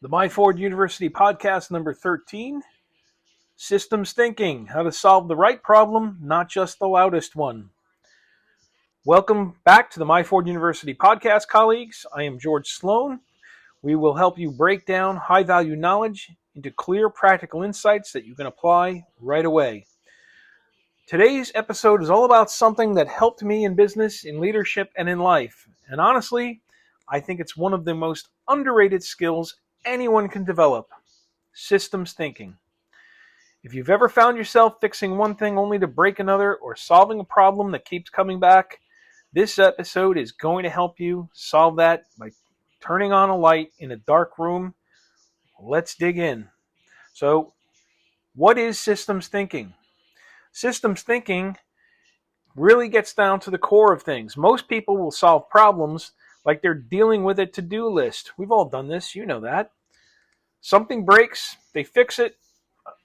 The Myford University podcast number 13, Systems Thinking, how to solve the right problem, not just the loudest one. Welcome back to the Myford University podcast, colleagues. I am George Sloan. We will help you break down high-value knowledge into clear, practical insights that you can apply right away. Today's episode is all about something that helped me in business, in leadership, and in life. And honestly, I think it's one of the most underrated skills anyone can develop: systems thinking. If you've ever found yourself fixing one thing only to break another or solving a problem that keeps coming back, this episode is going to help you solve that by turning on a light in a dark room. Let's dig in. So, what is systems thinking? Systems thinking really gets down to the core of things. Most people will solve problems like they're dealing with a to-do list. We've all done this, you know that. Something breaks, they fix it.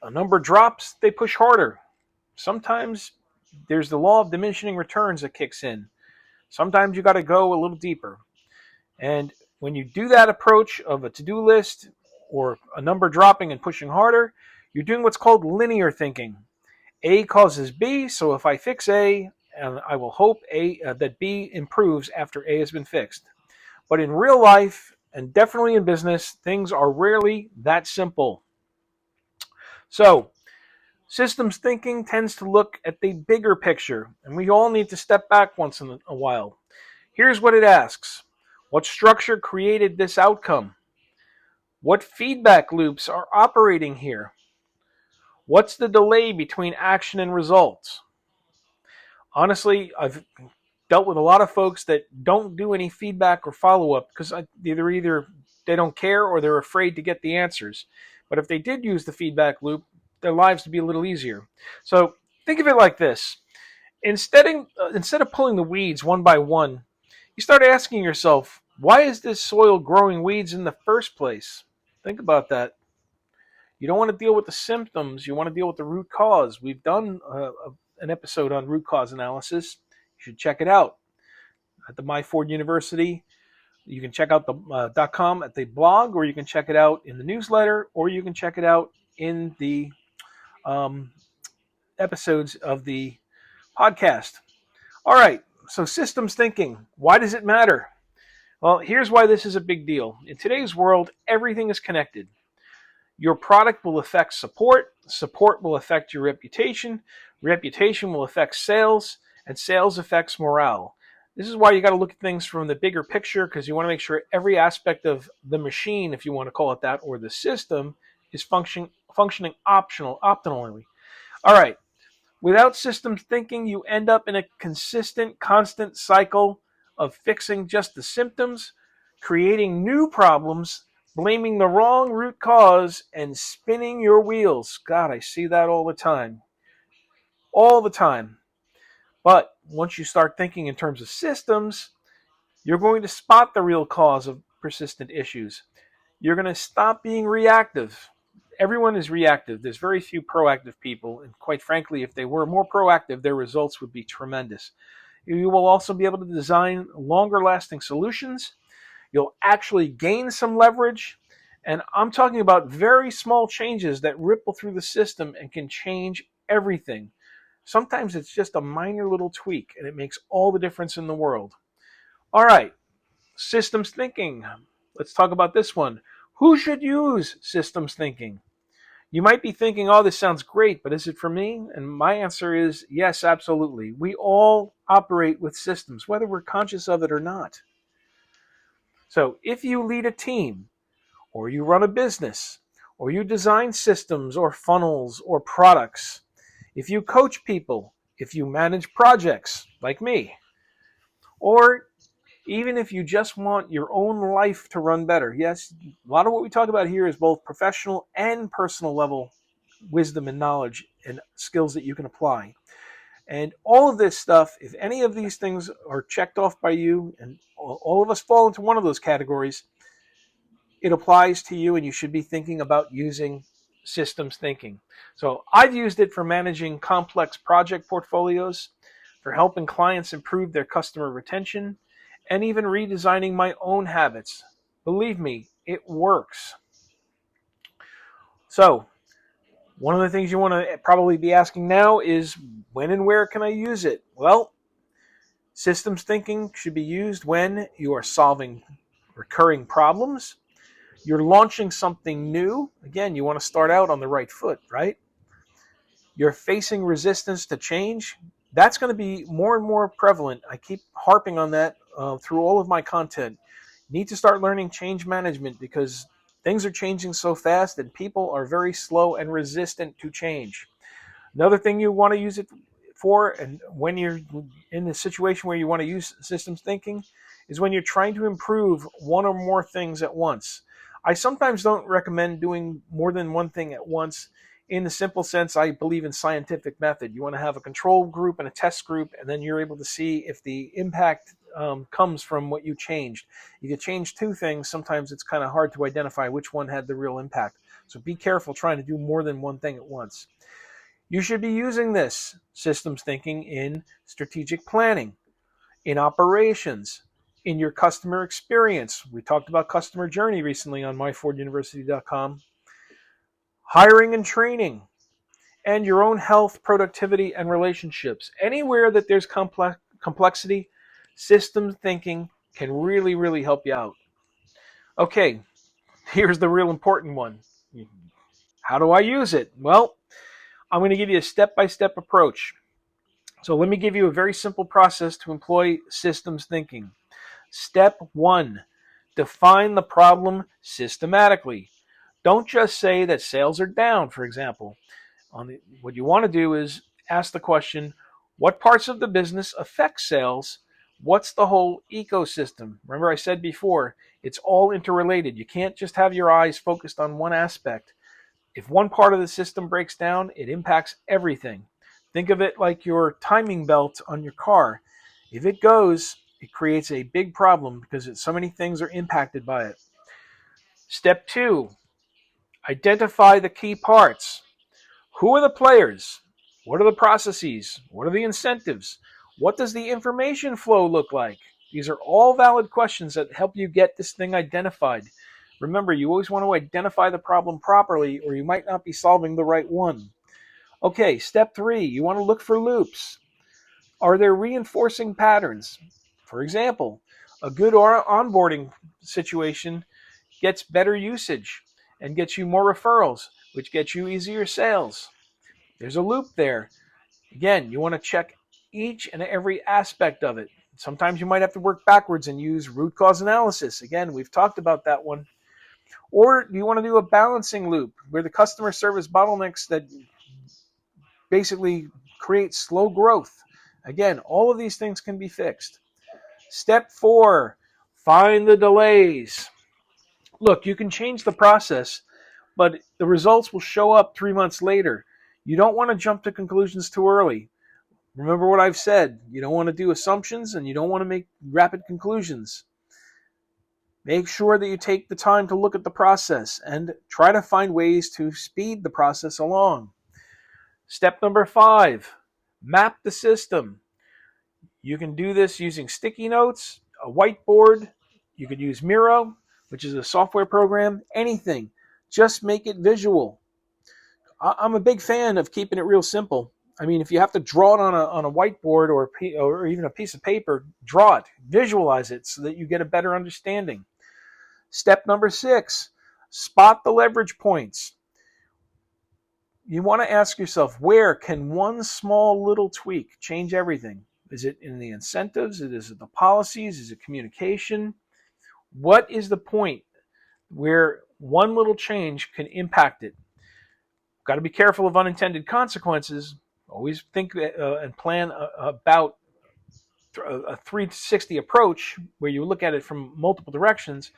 A number drops, they push harder. Sometimes there's the law of diminishing returns that kicks in. Sometimes you got to go a little deeper. And when you do that approach of a to-do list or a number dropping and pushing harder, you're doing what's called linear thinking. A causes B, so if I fix A, I will hope that B improves after A has been fixed. But in real life, and definitely in business, things are rarely that simple. So, systems thinking tends to look at the bigger picture, and we all need to step back once in a while. Here's what it asks: what structure created this outcome? What feedback loops are operating here? What's the delay between action and results? Honestly, I've dealt with a lot of folks that don't do any feedback or follow-up because either they don't care or they're afraid to get the answers. But if they did use the feedback loop, their lives would be a little easier. So think of it like this. Instead of pulling the weeds one by one, you start asking yourself, why is this soil growing weeds in the first place? Think about that. You don't want to deal with the symptoms. You want to deal with the root cause. We've done an episode on root cause analysis. You should check it out at the Myford University. You can check out the .com at the blog, or you can check it out in the newsletter, or you can check it out in the episodes of the podcast. All right, so systems thinking. Why does it matter? Well, here's why this is a big deal. In today's world, everything is connected. Your product will affect support. Support will affect your reputation. Reputation will affect sales, and sales affects morale. This is why you got to look at things from the bigger picture, because you want to make sure every aspect of the machine, if you want to call it that, or the system, is functioning optimally. All right. Without systems thinking, you end up in a constant cycle of fixing just the symptoms, creating new problems, blaming the wrong root cause, and spinning your wheels. God, I see that all the time. All the time. But once you start thinking in terms of systems, you're going to spot the real cause of persistent issues. You're going to stop being reactive. Everyone is reactive. There's very few proactive people. And quite frankly, if they were more proactive, their results would be tremendous. You will also be able to design longer lasting solutions. You'll actually gain some leverage. And I'm talking about very small changes that ripple through the system and can change everything. Sometimes it's just a minor little tweak, and it makes all the difference in the world. All right, systems thinking. Let's talk about this one. Who should use systems thinking? You might be thinking, oh, this sounds great, but is it for me? And my answer is yes, absolutely. We all operate with systems, whether we're conscious of it or not. So if you lead a team, or you run a business, or you design systems or funnels or products, if you coach people, if you manage projects like me, or even if you just want your own life to run better. Yes, a lot of what we talk about here is both professional and personal level wisdom and knowledge and skills that you can apply. And all of this stuff, if any of these things are checked off by you, and all of us fall into one of those categories, it applies to you, and you should be thinking about using systems thinking. So I've used it for managing complex project portfolios, for helping clients improve their customer retention, and even redesigning my own habits. Believe me, it works. So, one of the things you want to probably be asking now is, when and where can I use it? Well, systems thinking should be used when you are solving recurring problems, you're launching something new. Again, you want to start out on the right foot, right? You're facing resistance to change. That's going to be more and more prevalent. I keep harping on that through all of my content. You need to start learning change management because things are changing so fast and people are very slow and resistant to change. Another thing you want to use it for, and when you're in the situation where you want to use systems thinking, is when you're trying to improve one or more things at once. I sometimes don't recommend doing more than one thing at once. In the simple sense, I believe in scientific method. You want to have a control group and a test group, and then you're able to see if the impact comes from what you changed. If you change two things, sometimes it's kind of hard to identify which one had the real impact. So be careful trying to do more than one thing at once. You should be using this systems thinking in strategic planning, in operations, in your customer experience. We talked about customer journey recently on myforduniversity.com. Hiring and training, and your own health, productivity, and relationships. Anywhere that there's complexity, systems thinking can really, really help you out. Okay, here's the real important one. How do I use it? Well, I'm going to give you a step-by-step approach. So let me give you a very simple process to employ systems thinking. Step 1, define the problem systematically. Don't just say that sales are down, for example. What you want to do is ask the question, what parts of the business affect sales? What's the whole ecosystem? Remember I said before, it's all interrelated. You can't just have your eyes focused on one aspect. If one part of the system breaks down, it impacts everything. Think of it like your timing belt on your car. If it goes, it creates a big problem because so many things are impacted by it. Step 2, identify the key parts. Who are the players? What are the processes? What are the incentives? What does the information flow look like? These are all valid questions that help you get this thing identified. Remember, you always want to identify the problem properly or you might not be solving the right one. Okay, step 3, you want to look for loops. Are there reinforcing patterns? For example, a good onboarding situation gets better usage and gets you more referrals, which gets you easier sales. There's a loop there. Again, you want to check each and every aspect of it. Sometimes you might have to work backwards and use root cause analysis. Again, we've talked about that one. Or you want to do a balancing loop where the customer service bottlenecks that basically create slow growth. Again, all of these things can be fixed. Step 4, find the delays. Look, you can change the process, but the results will show up 3 months later. You don't want to jump to conclusions too early. Remember what I've said. You don't want to do assumptions and you don't want to make rapid conclusions. Make sure that you take the time to look at the process and try to find ways to speed the process along. Step number 5, map the system. You can do this using sticky notes, a whiteboard. You could use Miro, which is a software program, anything. Just make it visual. I'm a big fan of keeping it real simple. I mean, if you have to draw it on a whiteboard or even a piece of paper, draw it, visualize it so that you get a better understanding. Step number 6, spot the leverage points. You want to ask yourself, where can one small little tweak change everything? Is it in the incentives? Is it the policies? Is it communication? What is the point where one little change can impact it? Got to be careful of unintended consequences. Always think and plan about a 360 approach where you look at it from multiple directions.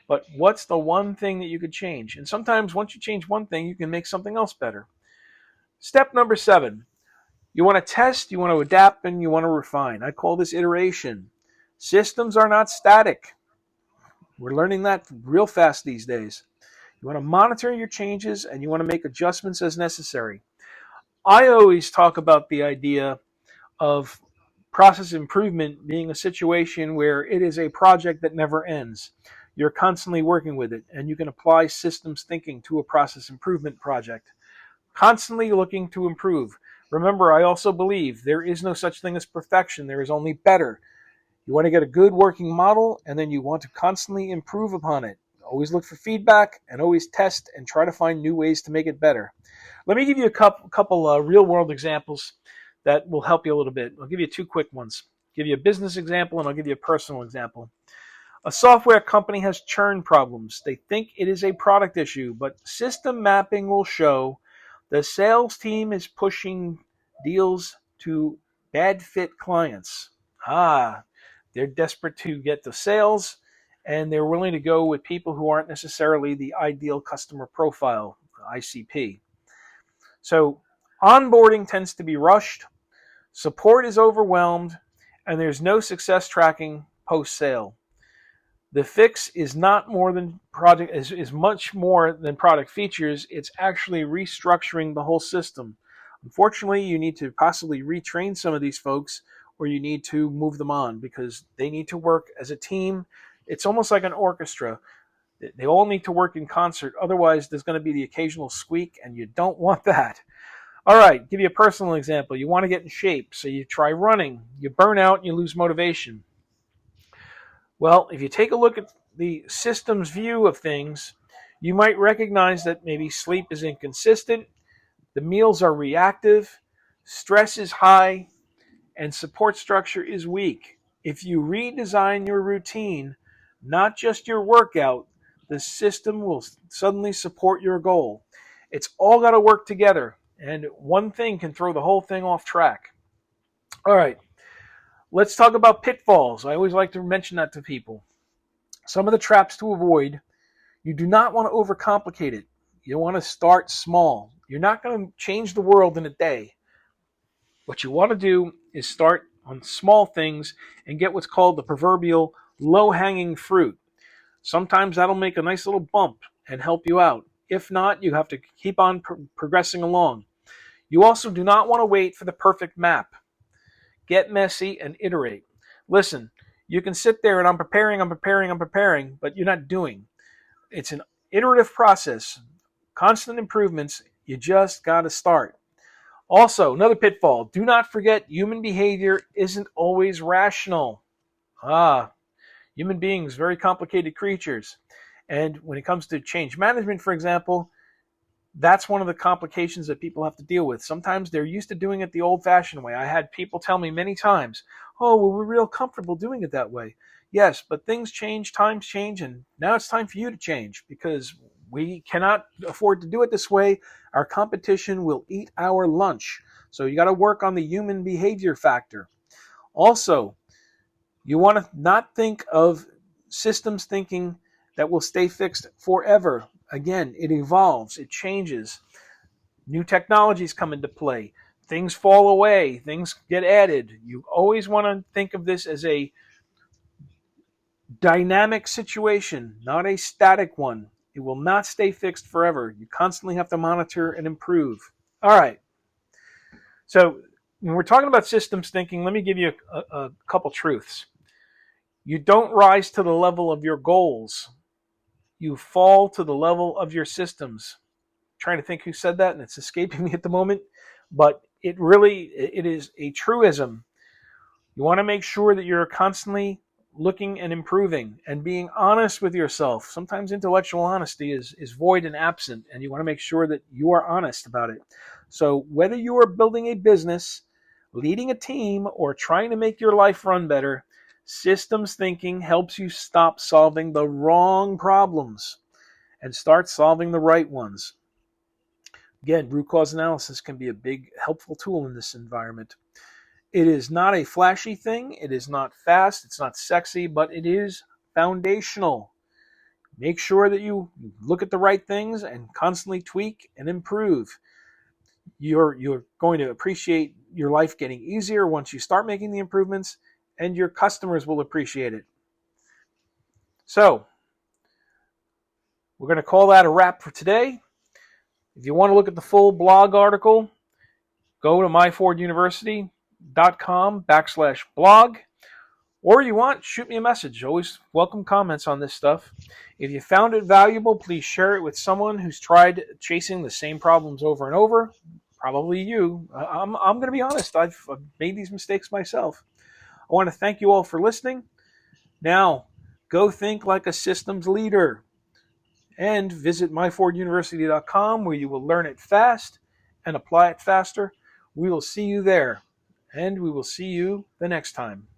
But what's the one thing that you could change? And sometimes once you change one thing, you can make something else better. Step number 7, you want to test, you want to adapt, and you want to refine. I call this iteration. Systems are not static. We're learning that real fast these days. You want to monitor your changes and you want to make adjustments as necessary. I always talk about the idea of process improvement being a situation where it is a project that never ends. you're constantly working with it, and you can apply systems thinking to a process improvement project. Constantly looking to improve. Remember, I also believe there is no such thing as perfection. There is only better. You want to get a good working model, and then you want to constantly improve upon it. Always look for feedback, and always test and try to find new ways to make it better. Let me give you a couple real-world examples that will help you a little bit. I'll give you two quick ones. I'll give you a business example, and I'll give you a personal example. A software company has churn problems. They think it is a product issue, but system mapping will show the sales team is pushing deals to bad fit clients. They're desperate to get the sales, and they're willing to go with people who aren't necessarily the ideal customer profile, ICP. So onboarding tends to be rushed, support is overwhelmed, and there's no success tracking post-sale. The fix is not more than project is much more than product features. It's actually restructuring the whole system. Unfortunately, you need to possibly retrain some of these folks, or you need to move them on because they need to work as a team. It's almost like an orchestra. They all need to work in concert. Otherwise, there's going to be the occasional squeak, and you don't want that. All right, give you a personal example. You want to get in shape, so you try running. You burn out and you lose motivation. Well, if you take a look at the systems view of things, you might recognize that maybe sleep is inconsistent, the meals are reactive, stress is high, and support structure is weak. If you redesign your routine, not just your workout, the system will suddenly support your goal. It's all got to work together, and one thing can throw the whole thing off track. All right. Let's talk about pitfalls. I always like to mention that to people. Some of the traps to avoid, you do not want to overcomplicate it. You want to start small. You're not going to change the world in a day. What you want to do is start on small things and get what's called the proverbial low-hanging fruit. Sometimes that'll make a nice little bump and help you out. If not, you have to keep on progressing along. You also do not want to wait for the perfect map. Get messy and iterate. Listen, you can sit there and I'm preparing, but you're not doing. It's an iterative process, constant improvements. You just got to start. Also, another pitfall, do not forget human behavior isn't always rational. Human beings, very complicated creatures. And when it comes to change management, for example, that's one of the complications that people have to deal with. Sometimes they're used to doing it the old-fashioned way. I had people tell me many times, oh, well, we're real comfortable doing it that way. Yes, but things change, times change, and now it's time for you to change because we cannot afford to do it this way. Our competition will eat our lunch. So you got to work on the human behavior factor. Also, you want to not think of systems thinking that will stay fixed forever. Again, it evolves, it changes. New technologies come into play. Things fall away, things get added. You always want to think of this as a dynamic situation, not a static one. It will not stay fixed forever. You constantly have to monitor and improve. All right. So when we're talking about systems thinking, let me give you a couple truths. You don't rise to the level of your goals. You fall to the level of your systems. I'm trying to think who said that, and it's escaping me at the moment, but it is a truism. You want to make sure that you're constantly looking and improving and being honest with yourself. Sometimes intellectual honesty is void and absent, and you want to make sure that you are honest about it. So whether you are building a business, leading a team, or trying to make your life run better, systems thinking helps you stop solving the wrong problems and start solving the right ones. Again, root cause analysis can be a big helpful tool in this environment. It is not a flashy thing. It is not fast. It's not sexy, but it is foundational. Make sure that you look at the right things and constantly tweak and improve. You're going to appreciate your life getting easier once you start making the improvements, and your customers will appreciate it. So, we're going to call that a wrap for today. If you want to look at the full blog article, go to myforduniversity.com/blog, Or you want, shoot me a message. Always welcome comments on this stuff. If you found it valuable, please share it with someone who's tried chasing the same problems over and over. Probably you. I'm going to be honest. I've made these mistakes myself. I want to thank you all for listening. Now, go think like a systems leader. And visit myforduniversity.com where you will learn it fast and apply it faster. We will see you there. And we will see you the next time.